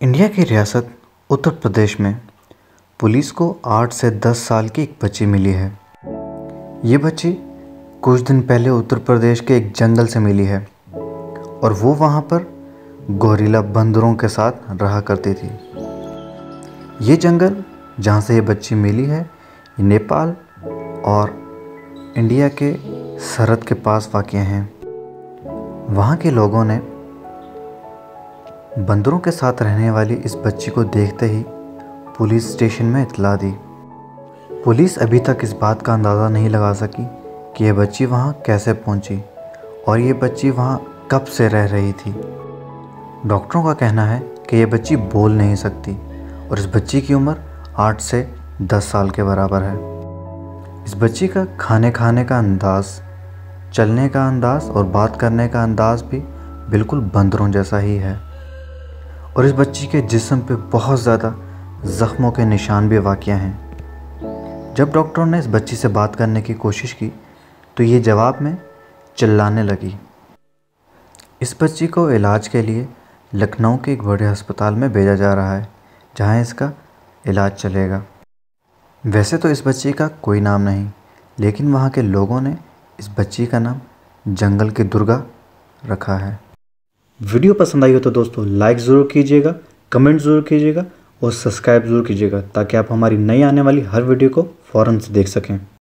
India की रियासत उत्तर प्रदेश में पुलिस को 8 से 10 साल की एक बच्ची मिली है। ये बच्ची कुछ दिन पहले उत्तर प्रदेश के एक जंगल से मिली है और वो वहाँ पर गोरिल्ला बंदरों के साथ रहा करती थी। ये जंगल जहाँ से ये बच्ची मिली है, ये नेपाल और इंडिया के सरहद के पास वाक़ है। वहाँ के लोगों ने बंदरों के साथ रहने वाली इस बच्ची को देखते ही पुलिस स्टेशन में इत्तला दी। पुलिस अभी तक इस बात का अंदाज़ा नहीं लगा सकी कि यह बच्ची वहाँ कैसे पहुँची और ये बच्ची वहाँ कब से रह रही थी। डॉक्टरों का कहना है कि यह बच्ची बोल नहीं सकती और इस बच्ची की उम्र 8 से 10 साल के बराबर है। इस बच्ची का खाने का अंदाज़, चलने का अंदाज़ और बात करने का अंदाज़ भी बिल्कुल बंदरों जैसा ही है और इस बच्ची के जिस्म पे बहुत ज़्यादा ज़ख्मों के निशान भी वाक़या हैं। जब डॉक्टरों ने इस बच्ची से बात करने की कोशिश की तो ये जवाब में चिल्लाने लगी। इस बच्ची को इलाज के लिए लखनऊ के एक बड़े अस्पताल में भेजा जा रहा है, जहां इसका इलाज चलेगा। वैसे तो इस बच्ची का कोई नाम नहीं, लेकिन वहाँ के लोगों ने इस बच्ची का नाम जंगल की दुर्गा रखा है। वीडियो पसंद आई हो तो दोस्तों लाइक ज़रूर कीजिएगा, कमेंट ज़रूर कीजिएगा और सब्सक्राइब ज़रूर कीजिएगा ताकि आप हमारी नई आने वाली हर वीडियो को फ़ौरन से देख सकें।